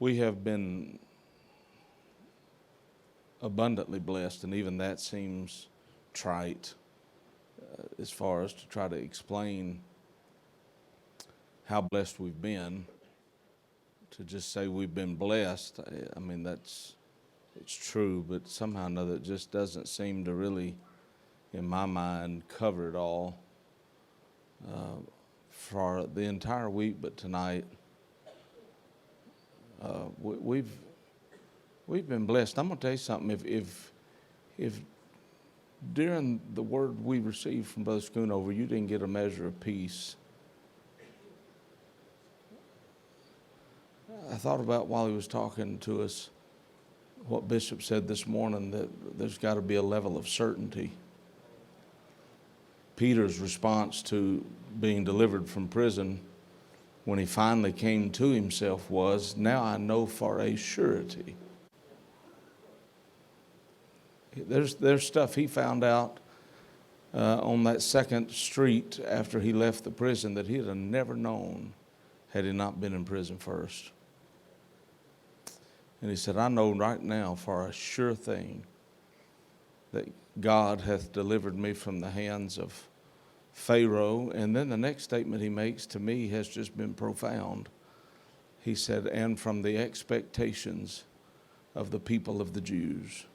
We have been abundantly blessed, and even that seems trite as far as to try to explain how blessed we've been. To just say we've been blessed, I mean, it's true, but somehow or another it just doesn't seem to really, in my mind, cover it all for the entire week. But tonight, we've been blessed. I'm going to tell you something. If during the word we received from Brother Schoonover, you didn't get a measure of peace, I thought about while he was talking to us what Bishop said this morning, that there's got to be a level of certainty. Peter's response to being delivered from prison when he finally came to himself was, "Now I know for a surety." There's stuff he found out on that second street after he left the prison that he'd have never known had he not been in prison first. And he said, "I know right now for a sure thing that God hath delivered me from the hands of Pharaoh." And then the next statement he makes to me has just been profound. He said, "And from the expectations of the people of the Jews."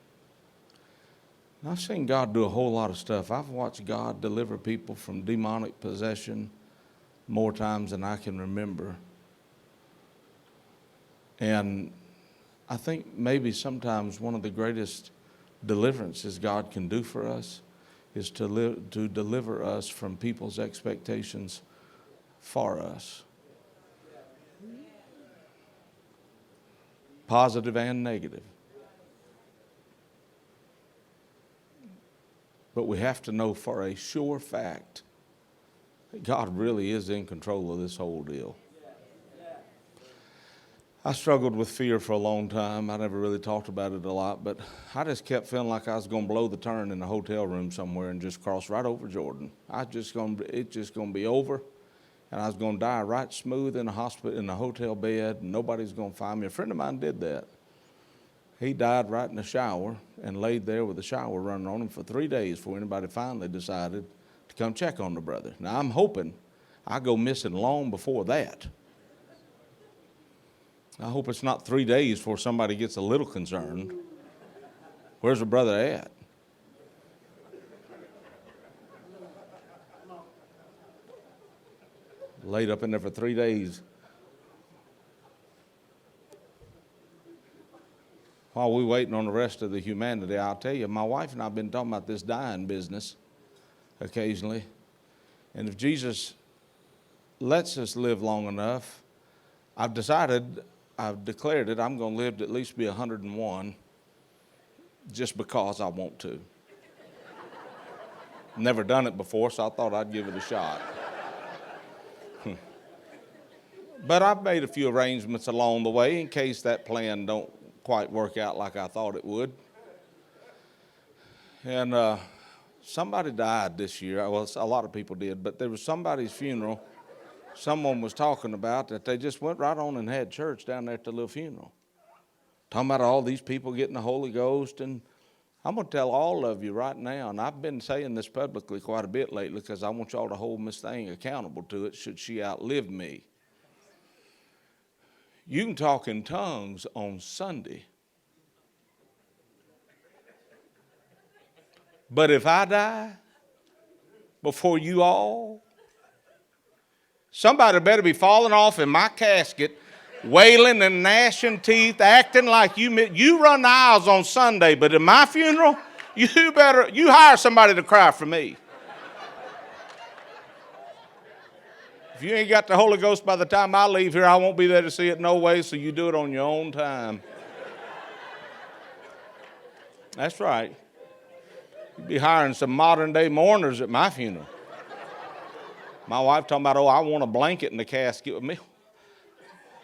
And I've seen God do a whole lot of stuff. I've watched God deliver people from demonic possession more times than I can remember. And I think maybe sometimes one of the greatest deliverances God can do for us is to deliver us from people's expectations for us. Positive and negative. But we have to know for a sure fact that God really is in control of this whole deal. I struggled with fear for a long time. I never really talked about it a lot, but I just kept feeling like I was going to blow the turn in a hotel room somewhere and just cross right over Jordan. It's just going to be over, and I was going to die right smooth in a hospital, in a hotel bed, and nobody's going to find me. A friend of mine did that. He died right in the shower and laid there with the shower running on him for 3 days before anybody finally decided to come check on the brother. Now, I'm hoping I go missing long before that. I hope it's not 3 days before somebody gets a little concerned. Where's the brother at? Laid up in there for 3 days. While we're waiting on the rest of the humanity, I'll tell you, my wife and I have been talking about this dying business occasionally. And if Jesus lets us live long enough, I've declared it, I'm going to live to at least be 101 just because I want to. Never done it before, so I thought I'd give it a shot. But I've made a few arrangements along the way in case that plan don't quite work out like I thought it would. And somebody died this year. Well, a lot of people did, but there was somebody's funeral someone was talking about that they just went right on and had church down there at the little funeral. Talking about all these people getting the Holy Ghost. And I'm going to tell all of you right now, and I've been saying this publicly quite a bit lately because I want y'all to hold Miss Thing accountable to it should she outlive me. You can talk in tongues on Sunday. But if I die before you all, somebody better be falling off in my casket, wailing and gnashing teeth, acting like you run the aisles on Sunday, but at my funeral, you hire somebody to cry for me. If you ain't got the Holy Ghost by the time I leave here, I won't be there to see it no way, so you do it on your own time. That's right. You'd be hiring some modern day mourners at my funeral. My wife talking about, I want a blanket in the casket with me.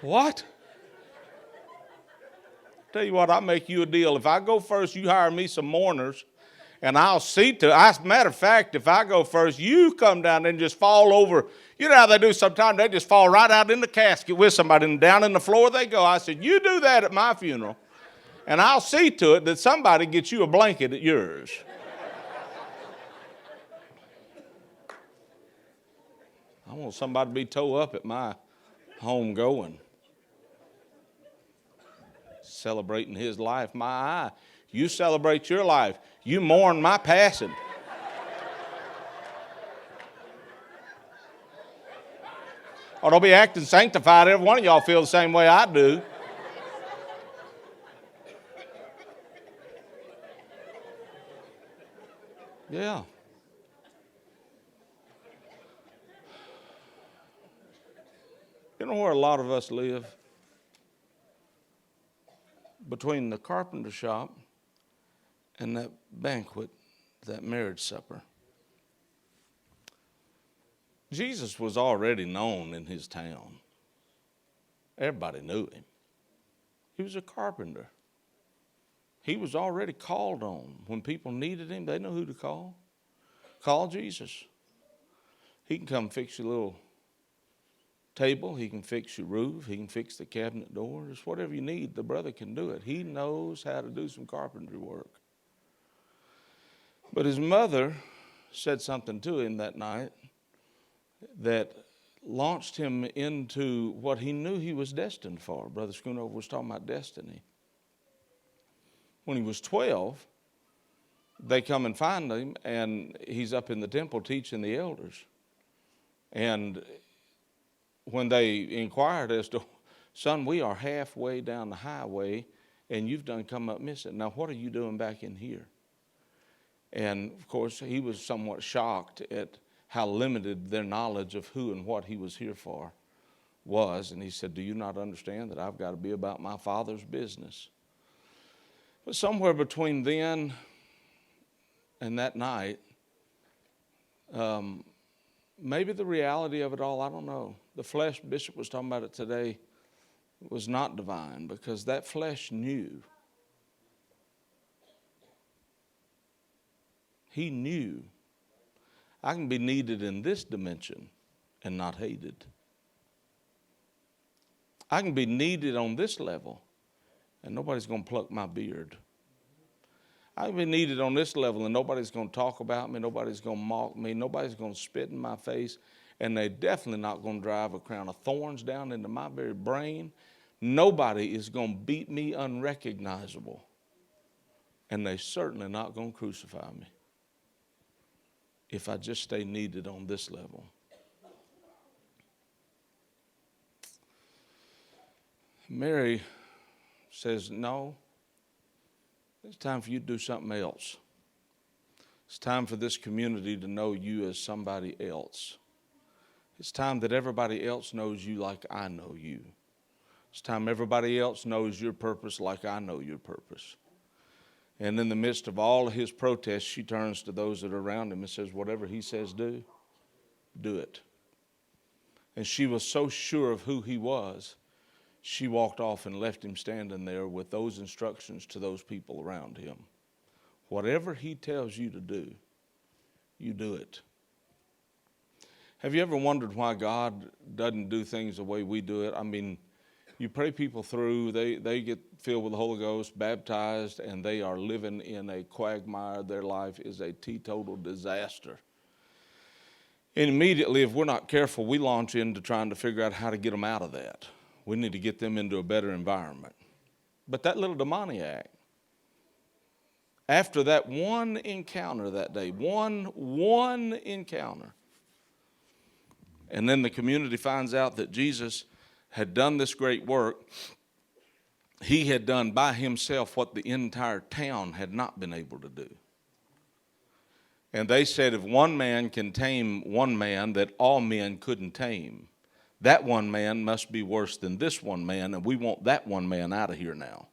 What? Tell you what, I'll make you a deal. If I go first, you hire me some mourners, And I'll see to it. As a matter of fact, if I go first, you come down and just fall over. You know how they do sometimes? They just fall right out in the casket with somebody, and down in the floor they go. I said, you do that at my funeral, and I'll see to it that somebody gets you a blanket at yours. I want somebody to be towed up at my home going. Celebrating his life, my eye. You celebrate your life. You mourn my passing. Or don't be acting sanctified. Every one of y'all feel the same way I do. Yeah. You know where a lot of us live? Between the carpenter shop and that banquet, that marriage supper. Jesus was already known in his town. Everybody knew him. He was a carpenter. He was already called on. When people needed him, they know who to call. Call Jesus. He can come fix your little table. He can fix your roof. He can fix the cabinet doors. Whatever you need, the brother can do it. He knows how to do some carpentry work. But his mother said something to him that night that launched him into what he knew he was destined for. Brother Schoonover was talking about destiny. When he was 12, they come and find him, and he's up in the temple teaching the elders. And when they inquired as to, son, we are halfway down the highway, and you've done come up missing. Now, what are you doing back in here? And, of course, he was somewhat shocked at how limited their knowledge of who and what he was here for was. And he said, do you not understand that I've got to be about my Father's business? But somewhere between then and that night, maybe the reality of it all, I don't know. The flesh, Bishop was talking about it today, was not divine, because that flesh knew. He knew. I can be needed in this dimension and not hated. I can be needed on this level and nobody's going to pluck my beard. I can be needed on this level and nobody's going to talk about me, nobody's going to mock me, nobody's going to spit in my face, and they're definitely not going to drive a crown of thorns down into my very brain. Nobody is going to beat me unrecognizable, and they're certainly not going to crucify me if I just stay needed on this level. Mary says, no, it's time for you to do something else. It's time for this community to know you as somebody else. It's time that everybody else knows you like I know you. It's time everybody else knows your purpose like I know your purpose. And in the midst of all of his protests, she turns to those that are around him and says, whatever he says do it. And she was so sure of who he was, she walked off and left him standing there with those instructions to those people around him. Whatever he tells you to do, you do it. Have you ever wondered why God doesn't do things the way we do it? I mean, you pray people through, they get filled with the Holy Ghost, baptized, and they are living in a quagmire. Their life is a teetotal disaster. And immediately, if we're not careful, we launch into trying to figure out how to get them out of that. We need to get them into a better environment. But that little demoniac, after that one encounter that day, one encounter, and then the community finds out that Jesus had done this great work. He had done by himself what the entire town had not been able to do. And they said, if one man can tame one man that all men couldn't tame, that one man must be worse than this one man, and we want that one man out of here now.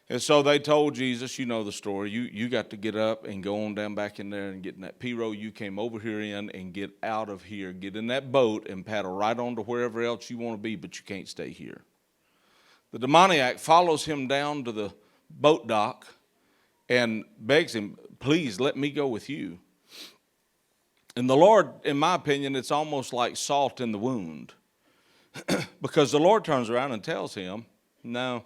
And so they told Jesus, you know the story, you got to get up and go on down back in there and get in that pirogue you came over here in and get out of here. Get in that boat and paddle right on to wherever else you want to be, but you can't stay here. The demoniac follows him down to the boat dock, and begs him, please let me go with you. And the Lord, in my opinion, it's almost like salt in the wound. Because the Lord turns around and tells him, no,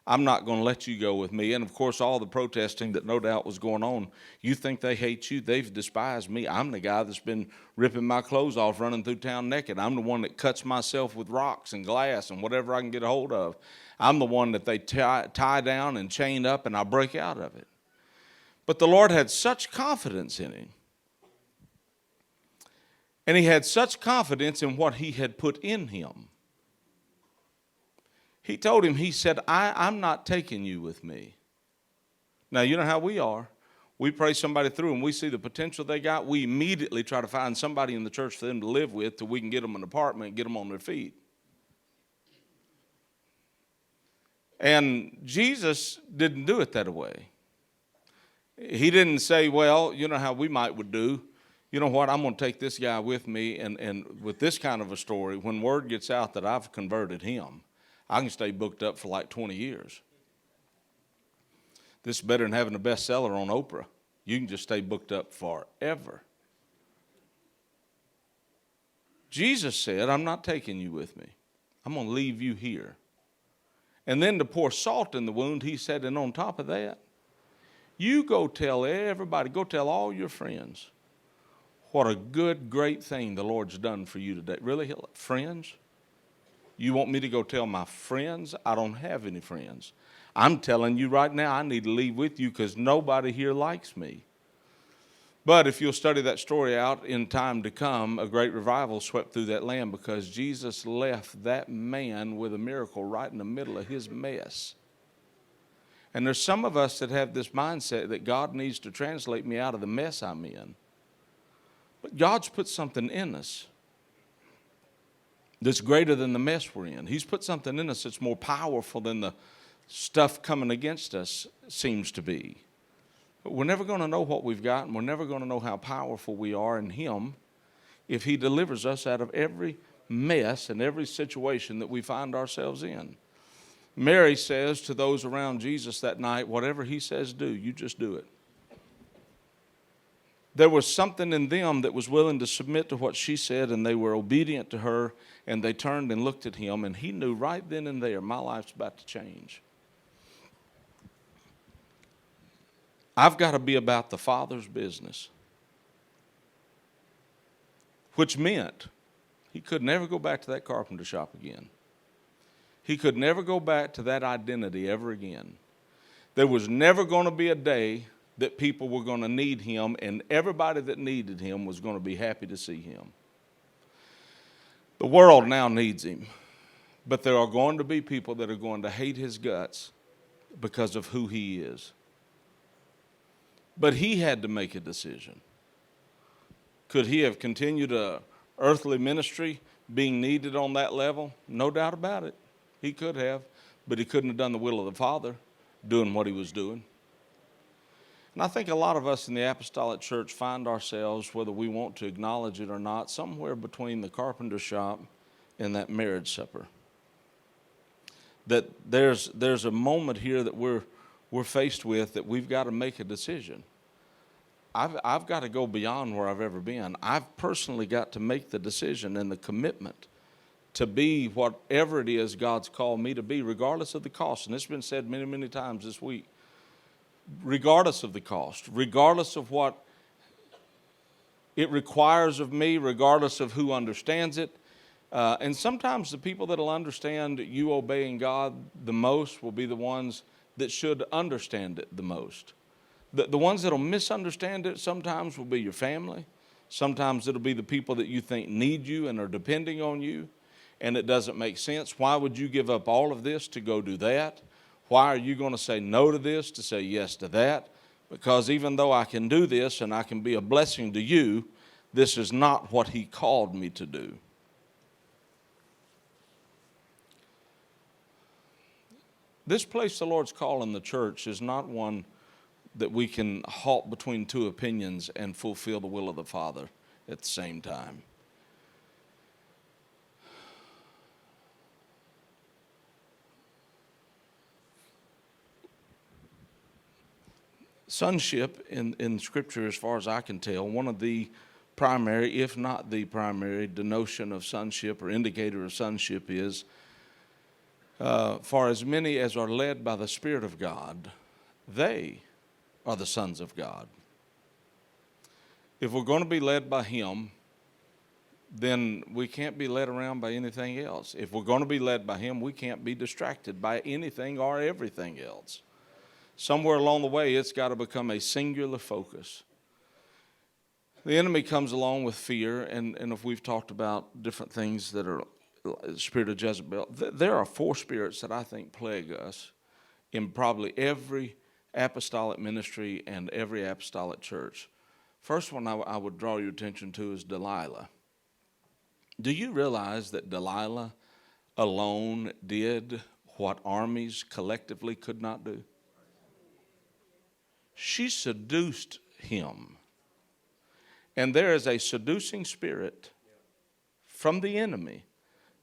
I'm not going to let you go with me. And of course, all the protesting that no doubt was going on, you think they hate you? They've despised me. I'm the guy that's been ripping my clothes off, running through town naked. I'm the one that cuts myself with rocks and glass and whatever I can get a hold of. I'm the one that they tie down and chain up, and I break out of it. But the Lord had such confidence in him. And he had such confidence in what he had put in him. He told him, he said, I'm not taking you with me. Now, you know how we are. We pray somebody through and we see the potential they got. We immediately try to find somebody in the church for them to live with till we can get them an apartment and get them on their feet. And Jesus didn't do it that way. He didn't say, well, you know how we would do. You know what, I'm going to take this guy with me, and with this kind of a story, when word gets out that I've converted him, I can stay booked up for like 20 years. This is better than having a bestseller on Oprah. You can just stay booked up forever. Jesus said, I'm not taking you with me. I'm going to leave you here. And then to pour salt in the wound, he said, and on top of that, you go tell everybody, go tell all your friends what a good, great thing the Lord's done for you today. Really, friends? You want me to go tell my friends? I don't have any friends. I'm telling you right now, I need to leave with you because nobody here likes me. But if you'll study that story out in time to come, a great revival swept through that land because Jesus left that man with a miracle right in the middle of his mess. And there's some of us that have this mindset that God needs to translate me out of the mess I'm in. But God's put something in us that's greater than the mess we're in. He's put something in us that's more powerful than the stuff coming against us seems to be. But we're never going to know what we've got, and we're never going to know how powerful we are in Him if He delivers us out of every mess and every situation that we find ourselves in. Mary says to those around Jesus that night, whatever He says do, you just do it. There was something in them that was willing to submit to what she said, and they were obedient to her, and they turned and looked at Him, and He knew right then and there, my life's about to change. I've got to be about the Father's business, which meant he could never go back to that carpenter shop again. He could never go back to that identity ever again. There was never going to be a day that people were going to need him, and everybody that needed him was going to be happy to see him. The world now needs him, but there are going to be people that are going to hate his guts because of who he is. But he had to make a decision. Could he have continued a earthly ministry being needed on that level? No doubt about it. He could have, but he couldn't have done the will of the Father doing what he was doing. And I think a lot of us in the Apostolic Church find ourselves, whether we want to acknowledge it or not, somewhere between the carpenter shop and that marriage supper. That there's a moment here that we're faced with that we've got to make a decision. I've got to go beyond where I've ever been. I've personally got to make the decision and the commitment to be whatever it is God's called me to be, regardless of the cost. And it's been said many, many times this week. Regardless of the cost, regardless of what it requires of me, regardless of who understands it. And sometimes the people that will understand you obeying God the most will be the ones that should understand it the most. The ones that will misunderstand it sometimes will be your family. Sometimes it'll be the people that you think need you and are depending on you, and it doesn't make sense. Why would you give up all of this to go do that? Why are you going to say no to this to say yes to that? Because even though I can do this and I can be a blessing to you, this is not what He called me to do. This place the Lord's calling the church is not one that we can halt between two opinions and fulfill the will of the Father at the same time. Sonship in Scripture, as far as I can tell, one of the primary, if not the primary, denotion of sonship or indicator of sonship is, for as many as are led by the Spirit of God, they are the sons of God. If we're going to be led by Him, then we can't be led around by anything else. If we're going to be led by Him, we can't be distracted by anything or everything else. Somewhere along the way, it's got to become a singular focus. The enemy comes along with fear, and if we've talked about different things that are the spirit of Jezebel, there are 4 spirits that I think plague us in probably every apostolic ministry and every apostolic church. First one I would draw your attention to is Delilah. Do you realize that Delilah alone did what armies collectively could not do? She seduced him. And there is a seducing spirit from the enemy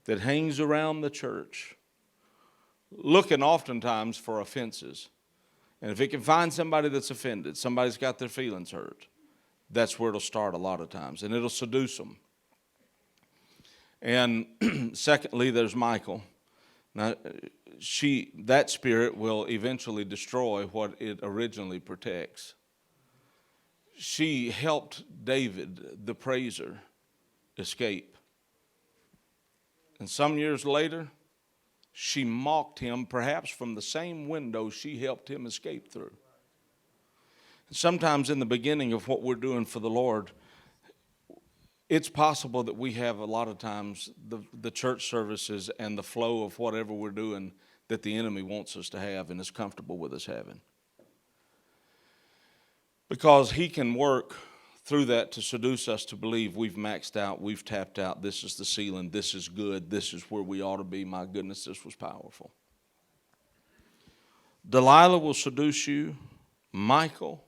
that hangs around the church, looking oftentimes for offenses. And if it can find somebody that's offended, somebody's got their feelings hurt, that's where it'll start a lot of times, and it'll seduce them. And secondly, there's Michael. Now, that spirit will eventually destroy what it originally protects. She helped David, the praiser, escape. And some years later, she mocked him, perhaps from the same window she helped him escape through. Sometimes in the beginning of what we're doing for the Lord, it's possible that we have a lot of times the church services and the flow of whatever we're doing that the enemy wants us to have and is comfortable with us having. Because he can work through that to seduce us to believe we've maxed out, we've tapped out, this is the ceiling, this is good, this is where we ought to be. My goodness, this was powerful. Delilah will seduce you. Michael,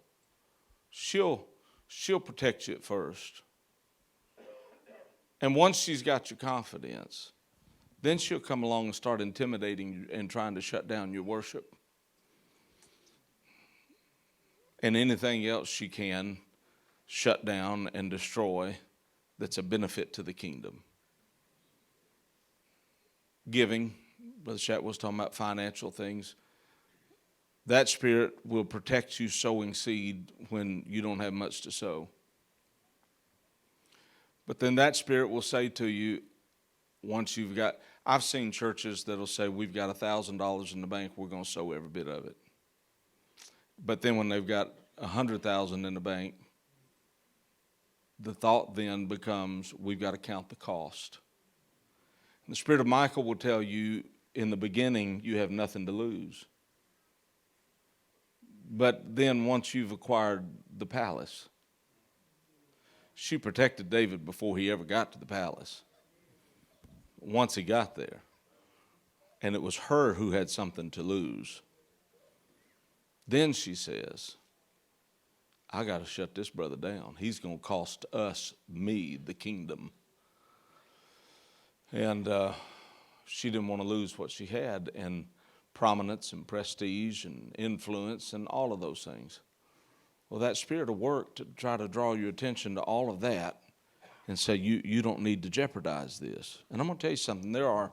she'll protect you at first. And once she's got your confidence, then she'll come along and start intimidating you and trying to shut down your worship. And anything else she can shut down and destroy that's a benefit to the kingdom. Giving, Brother Shat was talking about financial things. That spirit will protect you sowing seed when you don't have much to sow. But then that spirit will say to you, once you've got, I've seen churches that'll say, we've got $1,000 in the bank, we're going to sow every bit of it. But then when they've got $100,000 in the bank, the thought then becomes, we've got to count the cost. And the spirit of Michael will tell you, in the beginning, you have nothing to lose. But then once you've acquired the palace, she protected David before he ever got to the palace. Once he got there. And it was her who had something to lose. Then she says, I got to shut this brother down. He's going to cost me, the kingdom. And she didn't want to lose what she had, and prominence and prestige and influence and all of those things. Well, that spirit will work to try to draw your attention to all of that and say, you don't need to jeopardize this. And I'm going to tell you something. There are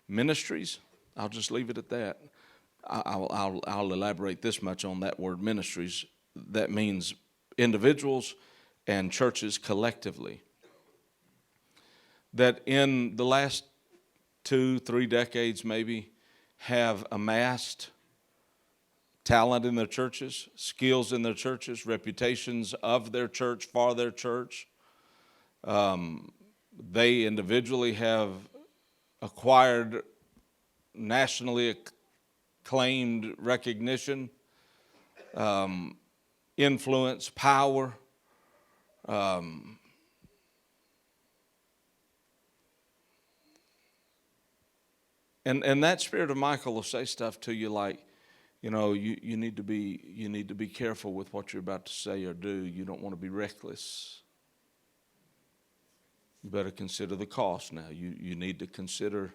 ministries. I'll just leave it at that. I'll elaborate this much on that word ministries. That means individuals and churches collectively. That in the last 2-3 decades maybe have amassed talent in their churches, skills in their churches, reputations of their church, for their church. They individually have acquired nationally acclaimed recognition, influence, power. And that spirit of Michael will say stuff to you like, you know, you need to be careful with what you're about to say or do. You don't want to be reckless. You better consider the cost now. You need to consider.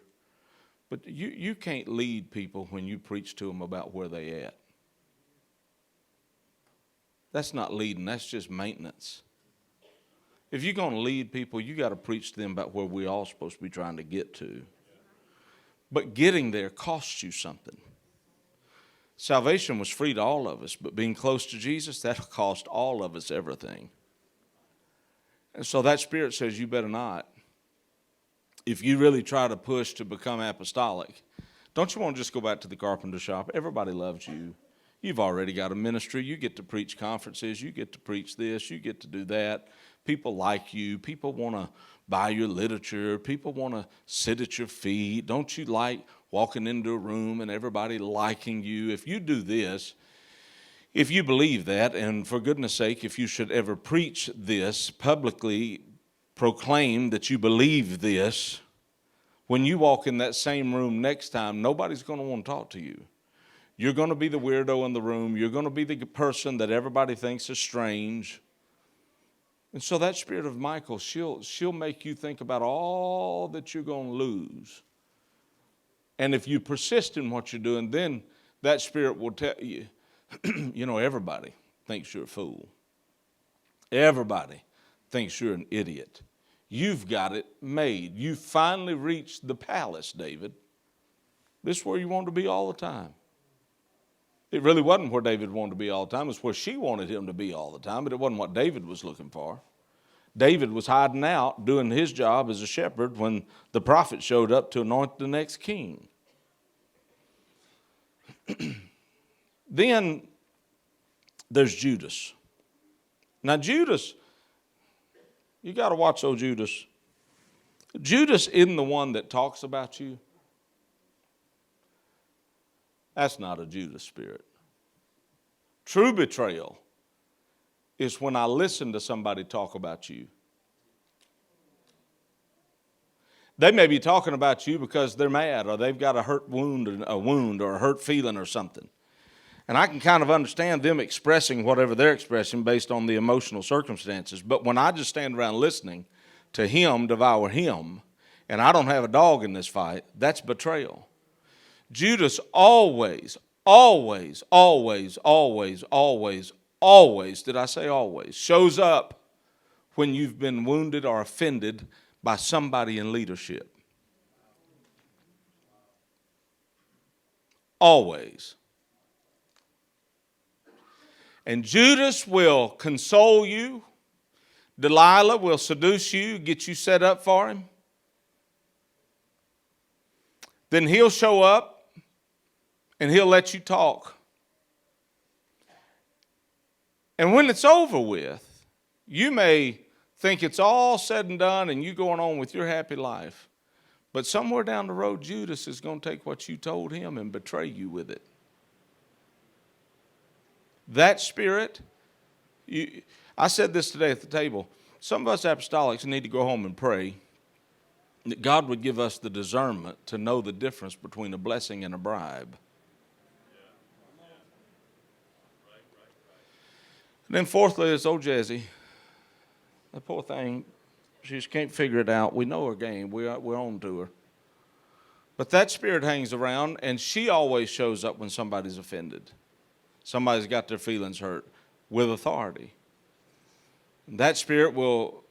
But you can't lead people when you preach to them about where they at. That's not leading, that's just maintenance. If you're going to lead people, you got to preach to them about where we're all supposed to be trying to get to. But getting there costs you something. Salvation was free to all of us, but being close to Jesus, that'll cost all of us everything. And so that Spirit says you better not. If you really try to push to become apostolic, don't you want to just go back to the carpenter shop? Everybody loves you. You've already got a ministry. You get to preach conferences. You get to preach this. You get to do that. People like you. People want to buy your literature. People want to sit at your feet. Don't you like walking into a room and everybody liking you? If you do this, if you believe that, and for goodness sake, if you should ever preach this, publicly proclaim that you believe this, when you walk in that same room next time, nobody's going to want to talk to you. You're going to be the weirdo in the room. You're going to be the person that everybody thinks is strange. And so that spirit of Michael, she'll make you think about all that you're going to lose. And if you persist in what you're doing, then that spirit will tell you, you know, everybody thinks you're a fool. Everybody thinks you're an idiot. You've got it made. You finally reached the palace, David. This is where you want to be all the time. It really wasn't where David wanted to be all the time. It's where she wanted him to be all the time, but it wasn't what David was looking for. David was hiding out, doing his job as a shepherd when the prophet showed up to anoint the next king. Then there's Judas. Now Judas, you got to watch old Judas. Judas isn't the one that talks about you. That's not a Judas spirit. True betrayal is when I listen to somebody talk about you. They may be talking about you because they're mad or they've got a wound or a hurt feeling or something. And I can kind of understand them expressing whatever they're expressing based on the emotional circumstances. But when I just stand around listening to him devour him, and I don't have a dog in this fight, that's betrayal. Judas always, did I say always, shows up when you've been wounded or offended by somebody in leadership. Always. And Judas will console you. Delilah will seduce you, get you set up for him. Then he'll show up and he'll let you talk. And when it's over with, you may think it's all said and done and you going on with your happy life. But somewhere down the road, Judas is going to take what you told him and betray you with it. That spirit, I said this today at the table, some of us apostolics need to go home and pray that God would give us the discernment to know the difference between a blessing and a bribe. And then fourthly is old Jezzy. That poor thing, she just can't figure it out. We know her game. We're on to her. But that spirit hangs around, and she always shows up when somebody's offended. Somebody's got their feelings hurt with authority. And that spirit will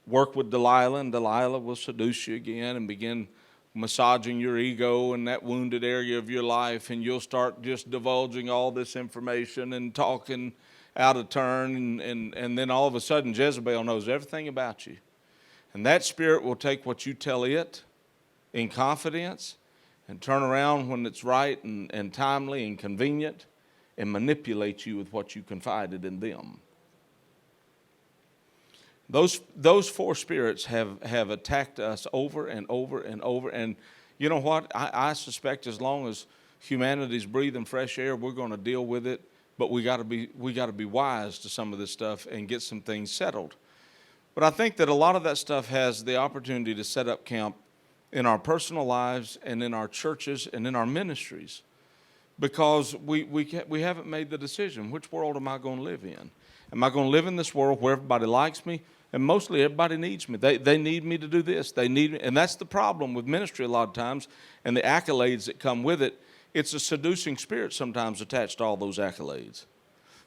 work with Delilah, and Delilah will seduce you again and begin massaging your ego in that wounded area of your life, and you'll start just divulging all this information and talking out of turn, and then all of a sudden Jezebel knows everything about you. And that spirit will take what you tell it in confidence and turn around when it's right and timely and convenient and manipulate you with what you confided in them. Those four spirits have attacked us over and over and over. And you know what? I suspect as long as humanity's breathing fresh air, we're going to deal with it. But we got to be wise to some of this stuff and get some things settled. But I think that a lot of that stuff has the opportunity to set up camp in our personal lives and in our churches and in our ministries, because we haven't made the decision. Which world am I going to live in? Am I going to live in this world where everybody likes me? And mostly everybody needs me. They need me to do this. They need me. And that's the problem with ministry a lot of times and the accolades that come with it. It's a seducing spirit sometimes attached to all those accolades.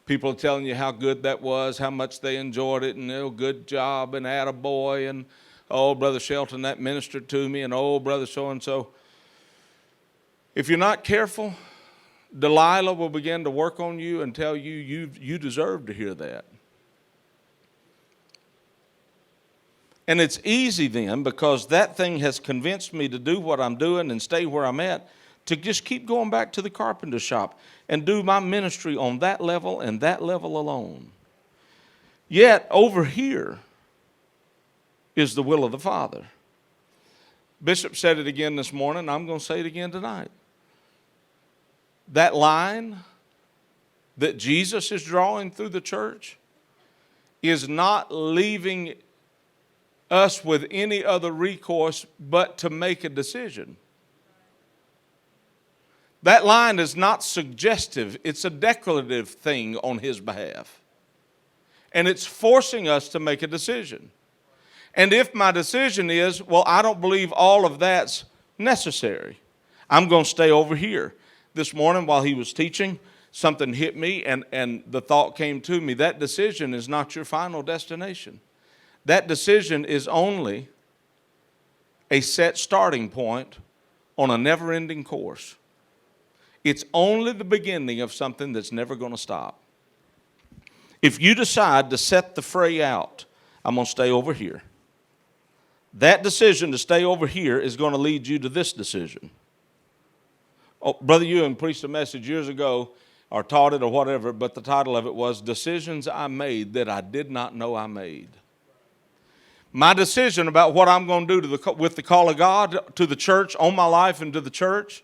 People are telling you how good that was, how much they enjoyed it, and oh, good job, and attaboy, and oh, Brother Shelton, that ministered to me, and oh, Brother so-and-so. If you're not careful, Delilah will begin to work on you and tell you you deserve to hear that. And it's easy then, because that thing has convinced me to do what I'm doing and stay where I'm at, to just keep going back to the carpenter shop and do my ministry on that level and that level alone. Yet, over here is the will of the Father. Bishop said it again this morning. I'm going to say it again tonight. That line that Jesus is drawing through the church is not leaving us with any other recourse but to make a decision. That line is not suggestive. It's a declarative thing on his behalf. And it's forcing us to make a decision. And if my decision is, well, I don't believe all of that's necessary, I'm going to stay over here. This morning while he was teaching, something hit me, and the thought came to me, that decision is not your final destination. That decision is only a set starting point on a never-ending course. It's only the beginning of something that's never going to stop. If you decide to set the fray out, I'm going to stay over here. That decision to stay over here is going to lead you to this decision. Oh, Brother Ewan preached a message years ago, or taught it or whatever, but the title of it was Decisions I Made That I Did Not Know I Made. My decision about what I'm going to do with the call of God to the church, on my life and to the church,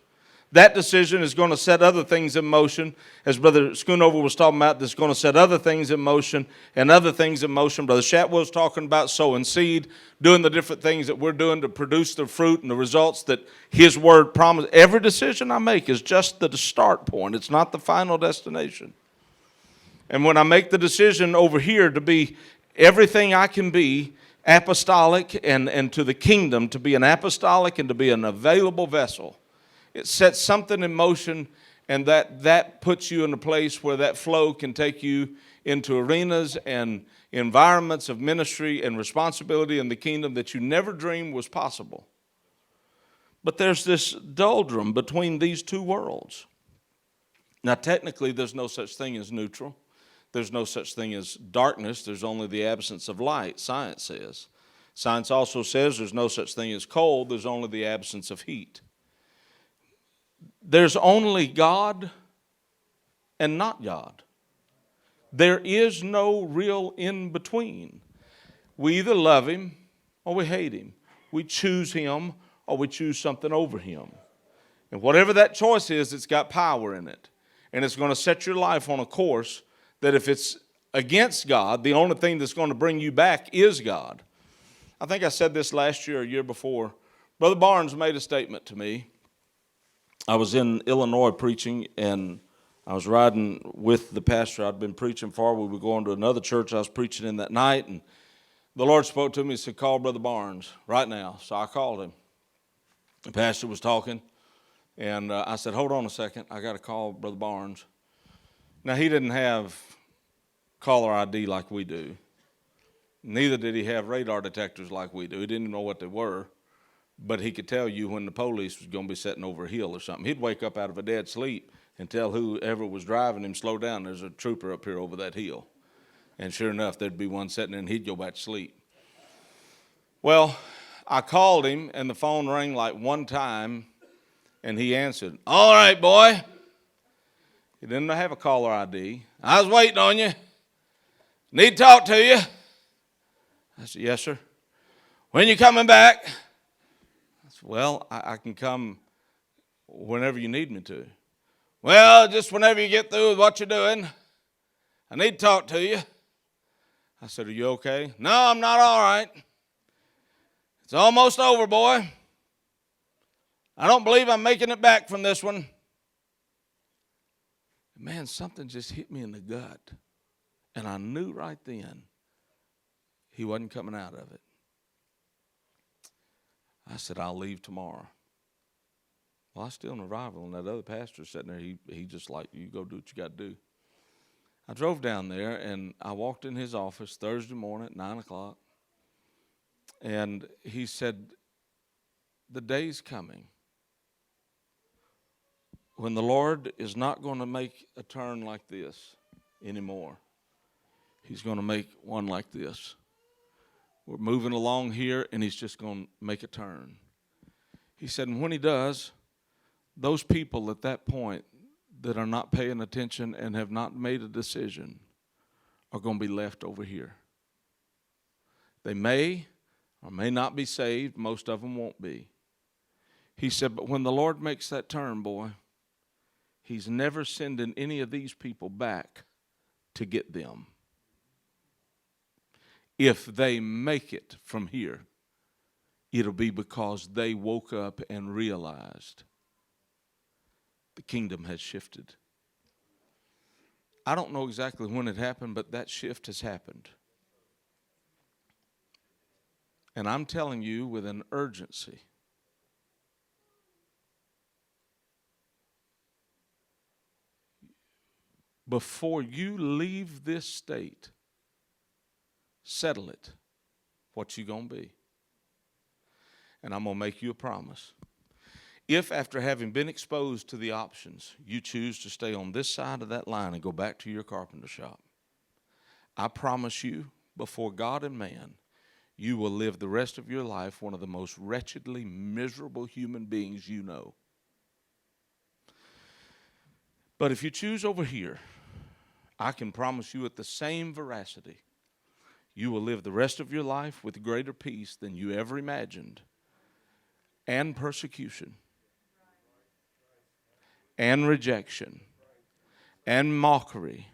that decision is going to set other things in motion. As Brother Schoonover was talking about, that's going to set other things in motion and other things in motion. Brother Shatwell was talking about sowing seed, doing the different things that we're doing to produce the fruit and the results that his word promised. Every decision I make is just the start point. It's not the final destination. And when I make the decision over here to be everything I can be, apostolic and to the kingdom, to be an apostolic and to be an available vessel, it sets something in motion, and that puts you in a place where that flow can take you into arenas and environments of ministry and responsibility in the kingdom that you never dreamed was possible. But there's this doldrum between these two worlds. Now, technically, there's no such thing as neutral. There's no such thing as darkness. There's only the absence of light, science says. Science also says there's no such thing as cold. There's only the absence of heat. There's only God and not God. There is no real in-between. We either love him or we hate him. We choose him or we choose something over him. And whatever that choice is, it's got power in it. And it's going to set your life on a course that if it's against God, the only thing that's going to bring you back is God. I think I said this last year or year before. Brother Barnes made a statement to me. I was in Illinois preaching, and I was riding with the pastor I'd been preaching for. We were going to another church I was preaching in that night, and the Lord spoke to me and said, call Brother Barnes right now. So I called him. The pastor was talking, and I said, hold on a second. I got to call Brother Barnes. Now, he didn't have caller ID like we do. Neither did he have radar detectors like we do. He didn't even know what they were. But he could tell you when the police was going to be sitting over a hill or something. He'd wake up out of a dead sleep and tell whoever was driving him, slow down, there's a trooper up here over that hill. And sure enough, there'd be one sitting there and he'd go back to sleep. Well, I called him and the phone rang like one time and he answered, all right, boy. He didn't have a caller ID. I was waiting on you. Need to talk to you. I said, yes, sir. When you coming back? I said, well, I can come whenever you need me to. Well, just whenever you get through with what you're doing. I need to talk to you. I said, are you okay? No, I'm not all right. It's almost over, boy. I don't believe I'm making it back from this one. Man, something just hit me in the gut. And I knew right then he wasn't coming out of it. I said, I'll leave tomorrow. Well, I was still in revival, and that other pastor sitting there, he just like, you go do what you got to do. I drove down there, and I walked in his office Thursday morning at 9 o'clock, and he said, the day's coming when the Lord is not going to make a turn like this anymore. He's going to make one like this. We're moving along here, and he's just going to make a turn. He said, and when he does, those people at that point that are not paying attention and have not made a decision are going to be left over here. They may or may not be saved. Most of them won't be. He said, but when the Lord makes that turn, boy, he's never sending any of these people back to get them. If they make it from here, it'll be because they woke up and realized the kingdom has shifted. I don't know exactly when it happened, but that shift has happened. And I'm telling you with an urgency, before you leave this state, settle it, what you going to be. And I'm going to make you a promise. If after having been exposed to the options, you choose to stay on this side of that line and go back to your carpenter shop, I promise you, before God and man, you will live the rest of your life one of the most wretchedly miserable human beings you know. But if you choose over here, I can promise you at the same veracity, you will live the rest of your life with greater peace than you ever imagined, and persecution, and rejection, and mockery,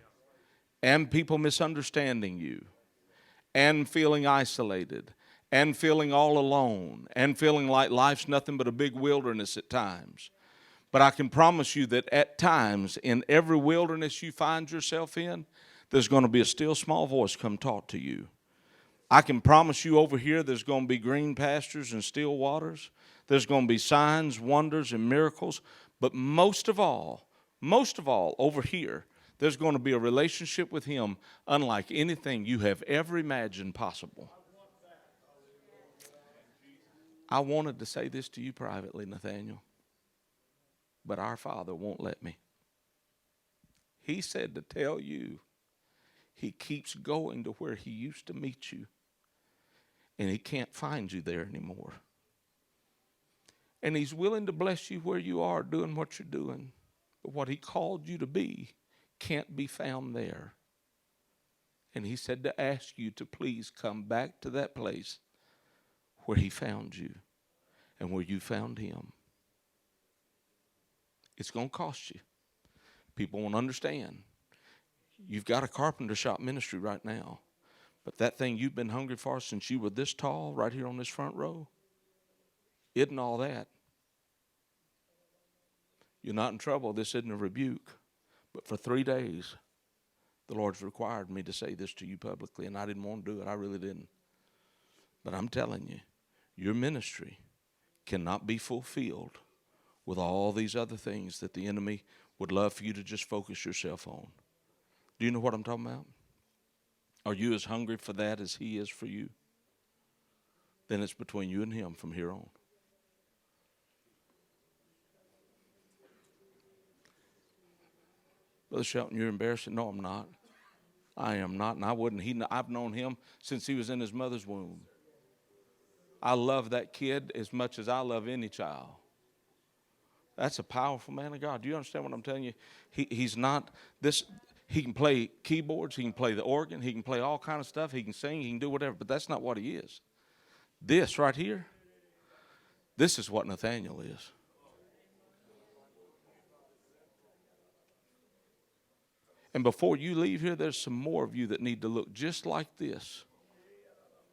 and people misunderstanding you, and feeling isolated, and feeling all alone, and feeling like life's nothing but a big wilderness at times. But I can promise you that at times, in every wilderness you find yourself in, there's going to be a still small voice come talk to you. I can promise you over here there's going to be green pastures and still waters. There's going to be signs, wonders, and miracles. But most of all, over here, there's going to be a relationship with Him unlike anything you have ever imagined possible. I wanted to say this to you privately, Nathaniel, but our Father won't let me. He said to tell you, He keeps going to where He used to meet you, and He can't find you there anymore. And He's willing to bless you where you are doing what you're doing, but what He called you to be can't be found there. And He said to ask you to please come back to that place where He found you and where you found Him. It's going to cost you. People won't understand. You've got a carpenter shop ministry right now, but that thing you've been hungry for since you were this tall, right here on this front row, isn't all that. You're not in trouble. This isn't a rebuke. But for 3 days, the Lord's required me to say this to you publicly, and I didn't want to do it. I really didn't. But I'm telling you, your ministry cannot be fulfilled with all these other things that the enemy would love for you to just focus yourself on. Do you know what I'm talking about? Are you as hungry for that as He is for you? Then it's between you and Him from here on. Brother Shelton, you're embarrassing. No, I'm not. I am not, and I wouldn't. I've known him since he was in his mother's womb. I love that kid as much as I love any child. That's a powerful man of God. Do you understand what I'm telling you? He's not this. He can play keyboards. He can play the organ. He can play all kind of stuff. He can sing. He can do whatever. But that's not what he is. This right here, this is what Nathaniel is. And before you leave here, there's some more of you that need to look just like this.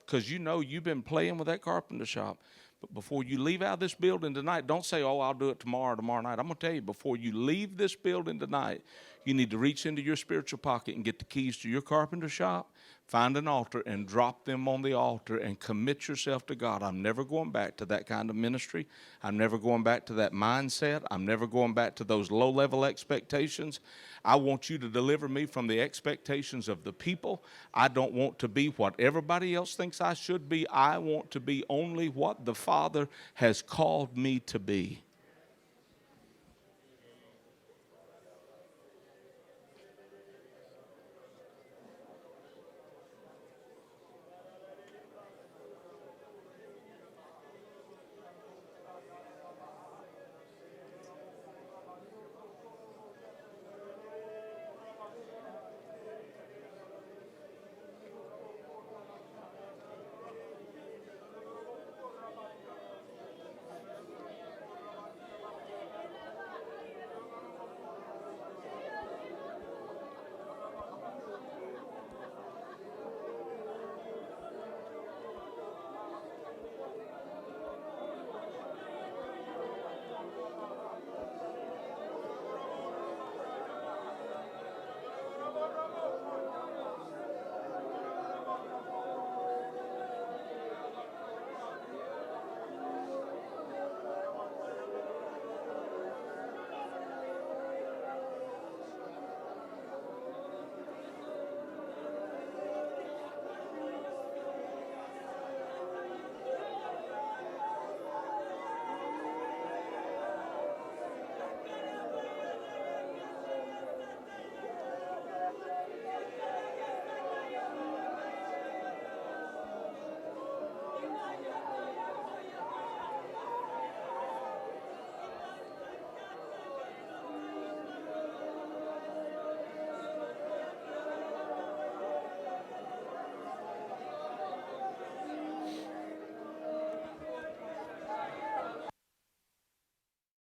Because you know you've been playing with that carpenter shop. But before you leave out of this building tonight, don't say, oh, I'll do it tomorrow night. I'm going to tell you, before you leave this building tonight, you need to reach into your spiritual pocket and get the keys to your carpenter shop, Find an altar and drop them on the altar and commit yourself to God. I'm never going back to that kind of ministry. I'm never going back to that mindset. I'm never going back to those low-level expectations. I want you to deliver me from the expectations of the people. I don't want to be what everybody else thinks I should be. I want to be only what the Father has called me to be.